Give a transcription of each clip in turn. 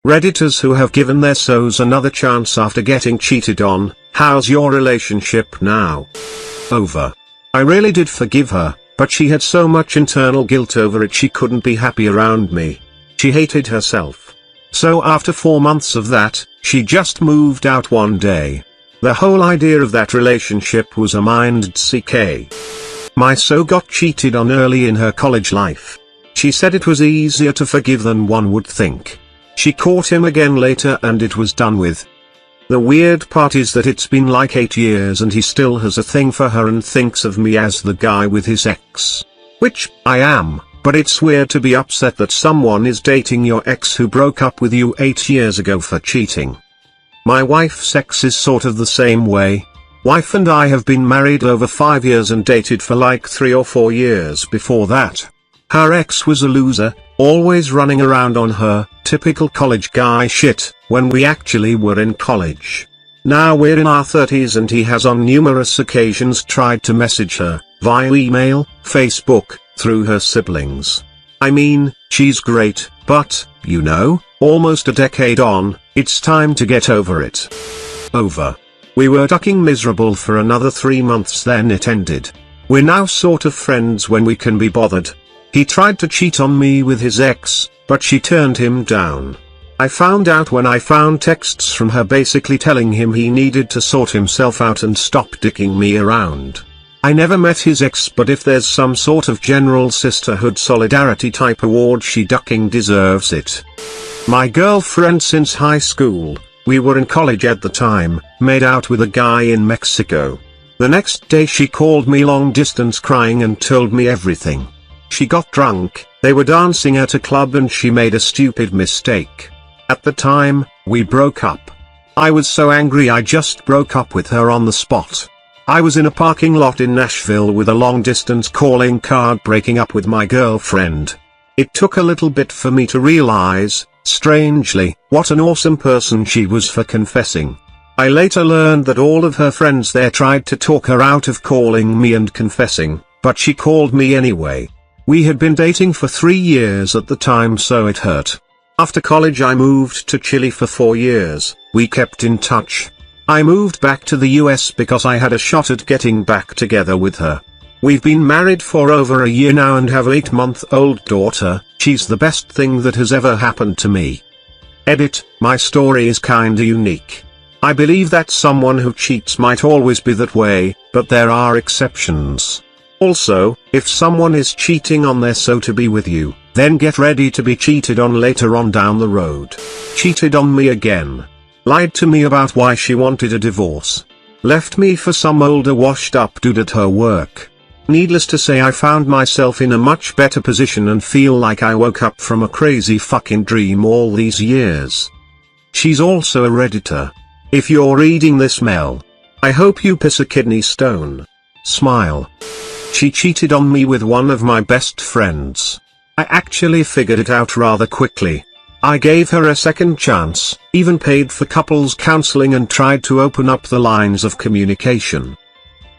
Redditors who have given their souls another chance after getting cheated on, how's your relationship now? Over. I really did forgive her, but she had so much internal guilt over it she couldn't be happy around me. She hated herself. So after 4 months of that, she just moved out one day. The whole idea of that relationship was a mind-CK. My so got cheated on early in her college life. She said it was easier to forgive than one would think. She caught him again later and it was done with. The weird part is that it's been like 8 years and he still has a thing for her and thinks of me as the guy with his ex. Which, I am, but it's weird to be upset that someone is dating your ex who broke up with you 8 years ago for cheating. My wife's ex is sort of the same way. Wife and I have been married over 5 years and dated for like 3 or 4 years before that. Her ex was a loser, always running around on her, typical college guy shit, when we actually were in college. Now we're in our 30s and he has on numerous occasions tried to message her, via email, Facebook, through her siblings. I mean, she's great, but, you know, almost a decade on, it's time to get over it. Over. We were fucking miserable for another 3 months then it ended. We're now sort of friends when we can be bothered. He tried to cheat on me with his ex, but she turned him down. I found out when I found texts from her basically telling him he needed to sort himself out and stop dicking me around. I never met his ex, but if there's some sort of general sisterhood solidarity type award, she ducking deserves it. My girlfriend since high school, we were in college at the time, made out with a guy in Mexico. The next day she called me long distance crying and told me everything. She got drunk, they were dancing at a club and she made a stupid mistake. At the time, we broke up. I was so angry I just broke up with her on the spot. I was in a parking lot in Nashville with a long distance calling card breaking up with my girlfriend. It took a little bit for me to realize, strangely, what an awesome person she was for confessing. I later learned that all of her friends there tried to talk her out of calling me and confessing, but she called me anyway. We had been dating for 3 years at the time, so it hurt. After college I moved to Chile for 4 years, we kept in touch. I moved back to the US because I had a shot at getting back together with her. We've been married for over a year now and have an 8-month-old daughter. She's the best thing that has ever happened to me. Edit, my story is kinda unique. I believe that someone who cheats might always be that way, but there are exceptions. Also, if someone is cheating on their so-to-be with you, then get ready to be cheated on later on down the road. Cheated on me again. Lied to me about why she wanted a divorce. Left me for some older washed-up dude at her work. Needless to say, I found myself in a much better position and feel like I woke up from a crazy fucking dream all these years. She's also a Redditor. If you're reading this, Mel, I hope you piss a kidney stone. Smile. She cheated on me with one of my best friends. I actually figured it out rather quickly. I gave her a second chance, even paid for couples counseling and tried to open up the lines of communication.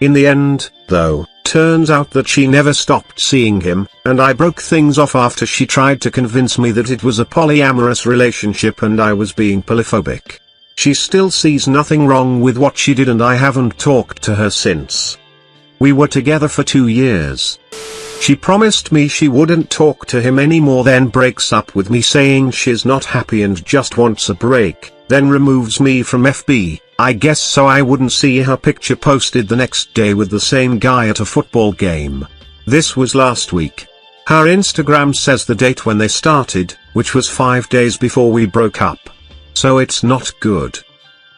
In the end, though, turns out that she never stopped seeing him, and I broke things off after she tried to convince me that it was a polyamorous relationship and I was being polyphobic. She still sees nothing wrong with what she did and I haven't talked to her since. We were together for 2 years. She promised me she wouldn't talk to him anymore, then breaks up with me saying she's not happy and just wants a break, then removes me from FB, I guess so I wouldn't see her picture posted the next day with the same guy at a football game. This was last week. Her Instagram says the date when they started, which was 5 days before we broke up. So it's not good.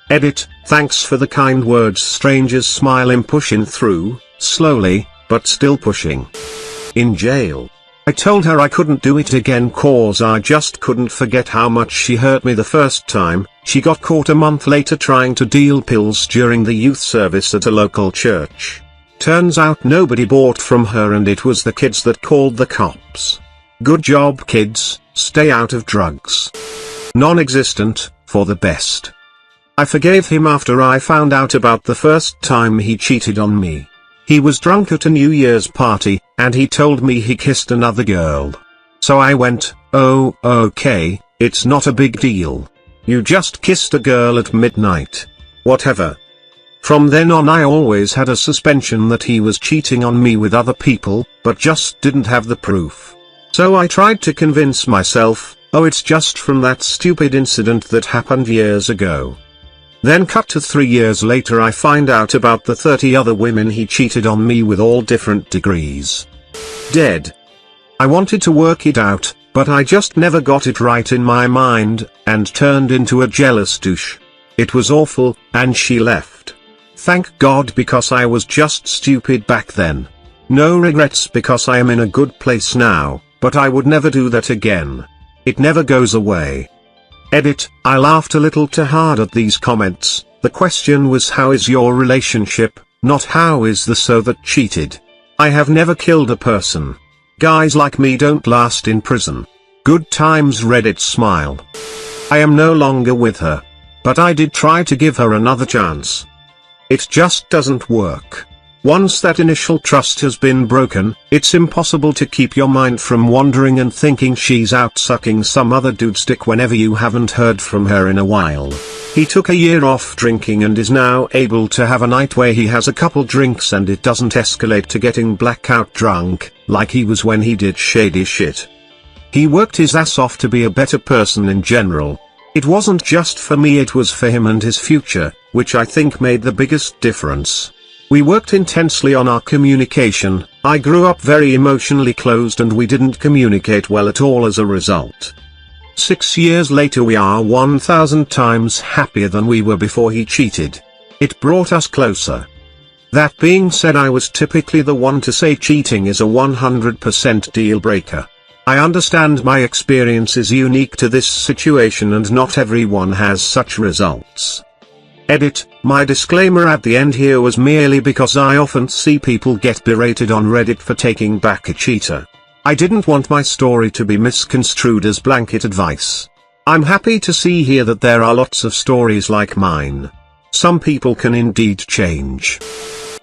Edit, thanks for the kind words, strangers. Smiling, pushing through, slowly, but still pushing. In jail. I told her I couldn't do it again cause I just couldn't forget how much she hurt me the first time. She got caught a month later trying to deal pills during the youth service at a local church. Turns out nobody bought from her and it was the kids that called the cops. Good job kids, stay out of drugs. Non-existent, for the best. I forgave him after I found out about the first time he cheated on me. He was drunk at a New Year's party, and he told me he kissed another girl. So I went, oh, okay, It's not a big deal. You just kissed a girl at midnight. Whatever. From then on I always had a suspicion that he was cheating on me with other people, but just didn't have the proof. So I tried to convince myself, oh, it's just from that stupid incident that happened years ago. Then cut to 3 years later I find out about the 30 other women he cheated on me with, all different degrees. Dead. I wanted to work it out, but I just never got it right in my mind, and turned into a jealous douche. It was awful, and she left. Thank God, because I was just stupid back then. No regrets because I am in a good place now, but I would never do that again. It never goes away. Edit, I laughed a little too hard at these comments. The question was how is your relationship, not how is the so that cheated. I have never killed a person. Guys like me don't last in prison. Good times Reddit smile. I am no longer with her. But I did try to give her another chance. It just doesn't work. Once that initial trust has been broken, it's impossible to keep your mind from wandering and thinking she's out sucking some other dude's dick whenever you haven't heard from her in a while. He took a year off drinking and is now able to have a night where he has a couple drinks and it doesn't escalate to getting blackout drunk, like he was when he did shady shit. He worked his ass off to be a better person in general. It wasn't just for me, it was for him and his future, which I think made the biggest difference. We worked intensely on our communication. I grew up very emotionally closed and we didn't communicate well at all as a result. 6 years later we are 1000 times happier than we were before he cheated. It brought us closer. That being said, I was typically the one to say cheating is a 100% deal breaker. I understand my experience is unique to this situation and not everyone has such results. Edit, my disclaimer at the end here was merely because I often see people get berated on Reddit for taking back a cheater. I didn't want my story to be misconstrued as blanket advice. I'm happy to see here that there are lots of stories like mine. Some people can indeed change.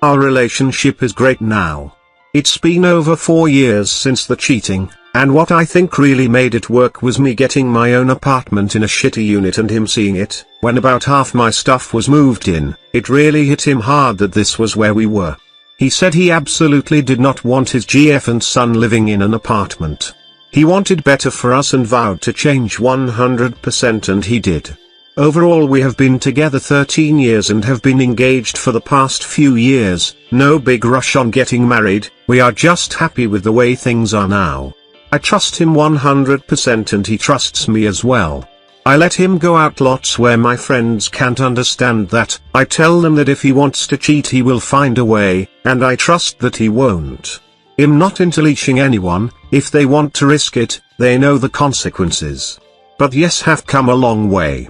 Our relationship is great now. It's been over 4 years since the cheating. And what I think really made it work was me getting my own apartment in a shitty unit and him seeing it. When about half my stuff was moved in, it really hit him hard that this was where we were. He said he absolutely did not want his GF and son living in an apartment. He wanted better for us and vowed to change 100%, and he did. Overall we have been together 13 years and have been engaged for the past few years. No big rush on getting married, we are just happy with the way things are now. I trust him 100% and he trusts me as well. I let him go out lots where my friends can't understand that. I tell them that if he wants to cheat he will find a way, and I trust that he won't. I'm not into leashing anyone. If they want to risk it, they know the consequences. But yes, have come a long way.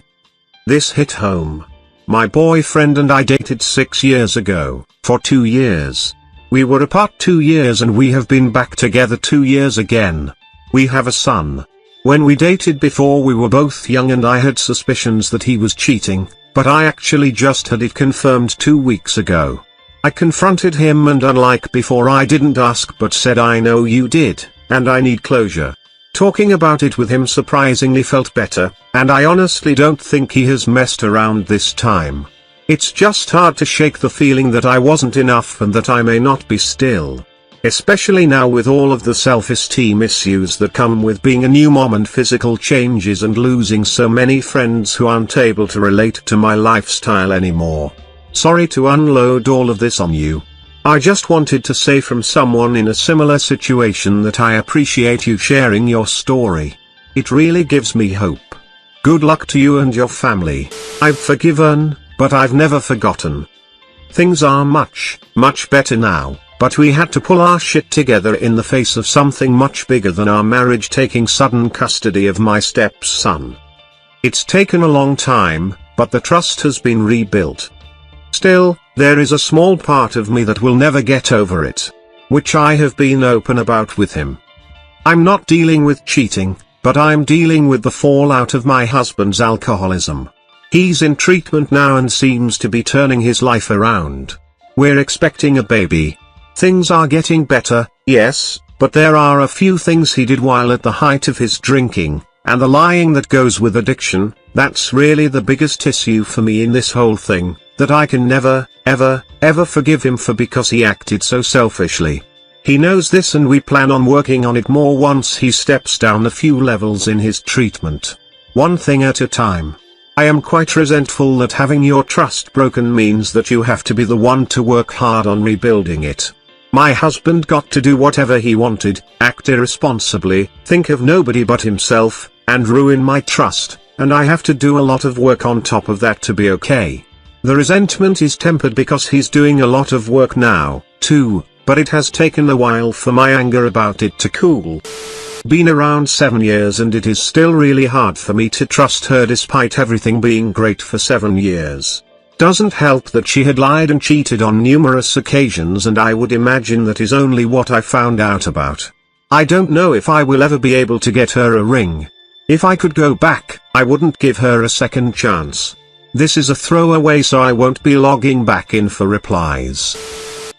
This hit home. My boyfriend and I dated 6 years ago, for 2 years. We were apart 2 years and we have been back together 2 years again. We have a son. When we dated before we were both young and I had suspicions that he was cheating, but I actually just had it confirmed 2 weeks ago. I confronted him and unlike before I didn't ask but said I know you did, and I need closure. Talking about it with him surprisingly felt better, and I honestly don't think he has messed around this time. It's just hard to shake the feeling that I wasn't enough and that I may not be still. Especially now with all of the self-esteem issues that come with being a new mom and physical changes and losing so many friends who aren't able to relate to my lifestyle anymore. Sorry to unload all of this on you. I just wanted to say from someone in a similar situation that I appreciate you sharing your story. It really gives me hope. Good luck to you and your family. I've forgiven, but I've never forgotten. Things are much, much better now, but we had to pull our shit together in the face of something much bigger than our marriage taking sudden custody of my stepson. It's taken a long time, but the trust has been rebuilt. Still, there is a small part of me that will never get over it, which I have been open about with him. I'm not dealing with cheating, but I'm dealing with the fallout of my husband's alcoholism. He's in treatment now and seems to be turning his life around. We're expecting a baby. Things are getting better, yes, but there are a few things he did while at the height of his drinking, and the lying that goes with addiction. That's really the biggest issue for me in this whole thing, that I can never, ever forgive him for because he acted so selfishly. He knows this and we plan on working on it more once he steps down a few levels in his treatment. One thing at a time. I am quite resentful that having your trust broken means that you have to be the one to work hard on rebuilding it. My husband got to do whatever he wanted, act irresponsibly, think of nobody but himself, and ruin my trust, and I have to do a lot of work on top of that to be okay. The resentment is tempered because he's doing a lot of work now, too, but it has taken a while for my anger about it to cool. Been around 7 years and it is still really hard for me to trust her despite everything being great for 7 years. Doesn't help that she had lied and cheated on numerous occasions, and I would imagine that is only what I found out about. I don't know if I will ever be able to get her a ring. If I could go back, I wouldn't give her a second chance. This is a throwaway, so I won't be logging back in for replies.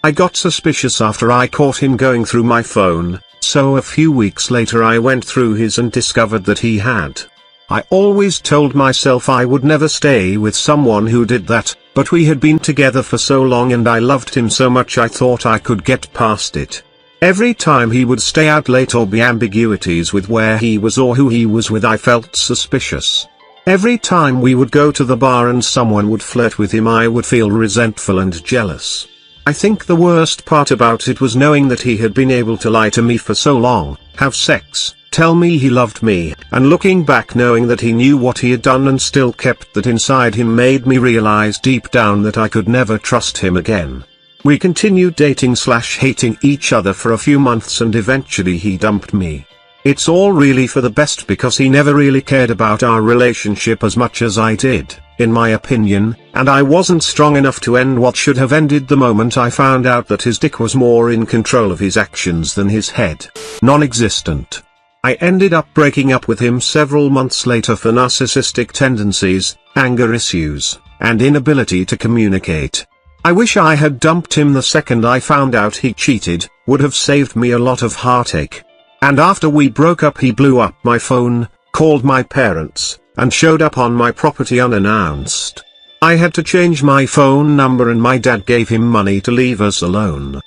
I got suspicious after I caught him going through my phone, so a few weeks later I went through his and discovered that he had. I always told myself I would never stay with someone who did that, but we had been together for so long and I loved him so much I thought I could get past it. Every time he would stay out late or be ambiguities with where he was or who he was with, I felt suspicious. Every time we would go to the bar and someone would flirt with him, I would feel resentful and jealous. I think the worst part about it was knowing that he had been able to lie to me for so long, have sex, tell me he loved me, and looking back knowing that he knew what he had done and still kept that inside him made me realize deep down that I could never trust him again. We continued dating/hating each other for a few months and eventually he dumped me. It's all really for the best because he never really cared about our relationship as much as I did, in my opinion, and I wasn't strong enough to end what should have ended the moment I found out that his dick was more in control of his actions than his head. Non-existent. I ended up breaking up with him several months later for narcissistic tendencies, anger issues, and inability to communicate. I wish I had dumped him the second I found out he cheated, would have saved me a lot of heartache. And after we broke up he blew up my phone, called my parents, and showed up on my property unannounced. I had to change my phone number and my dad gave him money to leave us alone.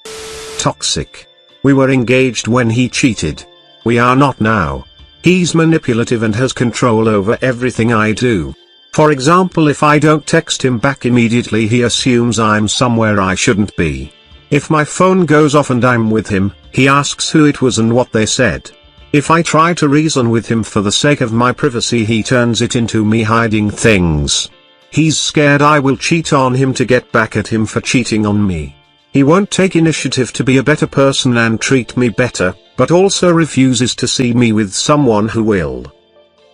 Toxic. We were engaged when he cheated. We are not now. He's manipulative and has control over everything I do. For example, if I don't text him back immediately, he assumes I'm somewhere I shouldn't be. If my phone goes off and I'm with him, he asks who it was and what they said. If I try to reason with him for the sake of my privacy, he turns it into me hiding things. He's scared I will cheat on him to get back at him for cheating on me. He won't take initiative to be a better person and treat me better, but also refuses to see me with someone who will.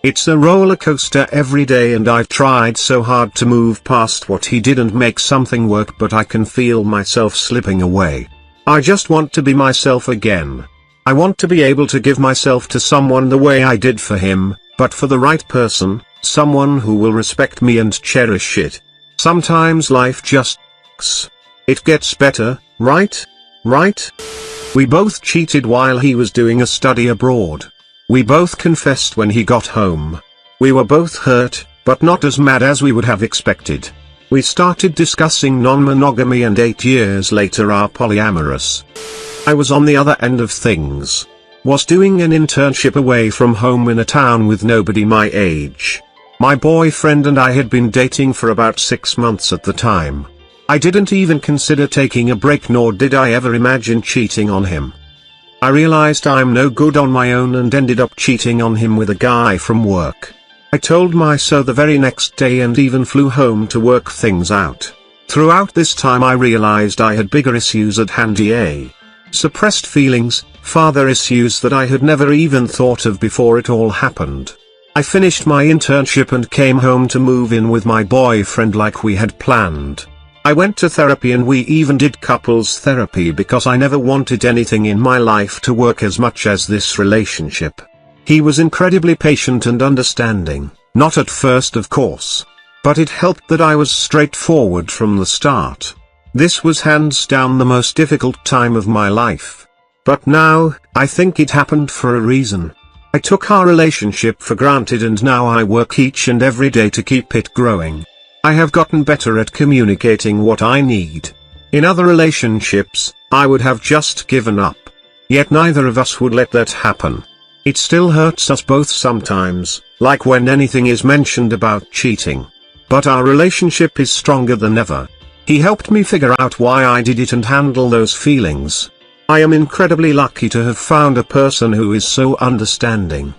It's a roller coaster every day and I've tried so hard to move past what he did and make something work, but I can feel myself slipping away. I just want to be myself again. I want to be able to give myself to someone the way I did for him, but for the right person, someone who will respect me and cherish it. Sometimes life just sucks. It gets better, right? Right? We both cheated while he was doing a study abroad. We both confessed when he got home. We were both hurt, but not as mad as we would have expected. We started discussing non-monogamy and 8 years later are polyamorous. I was on the other end of things. Was doing an internship away from home in a town with nobody my age. My boyfriend and I had been dating for about 6 months at the time. I didn't even consider taking a break, nor did I ever imagine cheating on him. I realized I'm no good on my own and ended up cheating on him with a guy from work. I told my so the very next day and even flew home to work things out. Throughout this time I realized I had bigger issues at hand, suppressed feelings, father issues that I had never even thought of before it all happened. I finished my internship and came home to move in with my boyfriend like we had planned. I went to therapy and we even did couples therapy because I never wanted anything in my life to work as much as this relationship. He was incredibly patient and understanding, not at first of course. But it helped that I was straightforward from the start. This was hands down the most difficult time of my life. But now, I think it happened for a reason. I took our relationship for granted and now I work each and every day to keep it growing. I have gotten better at communicating what I need. In other relationships, I would have just given up. Yet neither of us would let that happen. It still hurts us both sometimes, like when anything is mentioned about cheating. But our relationship is stronger than ever. He helped me figure out why I did it and handle those feelings. I am incredibly lucky to have found a person who is so understanding.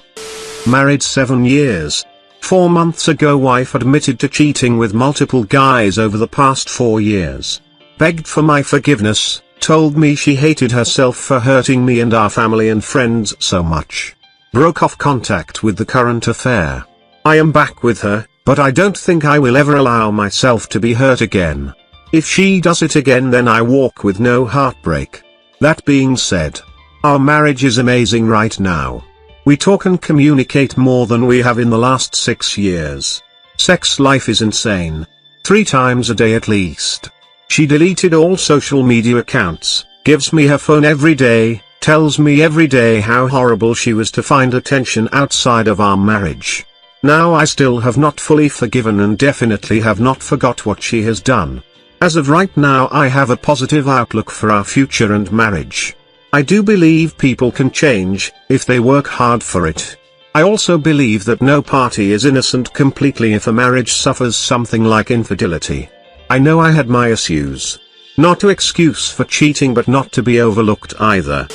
Married 7 years. 4 months ago wife admitted to cheating with multiple guys over the past 4 years. Begged for my forgiveness, told me she hated herself for hurting me and our family and friends so much. Broke off contact with the current affair. I am back with her, but I don't think I will ever allow myself to be hurt again. If she does it again then I walk with no heartbreak. That being said, our marriage is amazing right now. We talk and communicate more than we have in the last 6 years. Sex life is insane. 3 times a day at least. She deleted all social media accounts, gives me her phone every day, tells me every day how horrible she was to find attention outside of our marriage. Now I still have not fully forgiven and definitely have not forgot what she has done. As of right now I have a positive outlook for our future and marriage. I do believe people can change, if they work hard for it. I also believe that no party is innocent completely if a marriage suffers something like infidelity. I know I had my issues. Not an excuse for cheating but not to be overlooked either.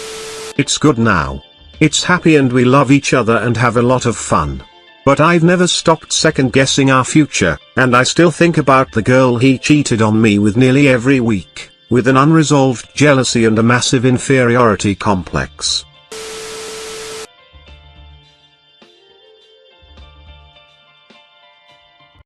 It's good now. It's happy and we love each other and have a lot of fun. But I've never stopped second guessing our future, and I still think about the girl he cheated on me with nearly every week, with an unresolved jealousy and a massive inferiority complex.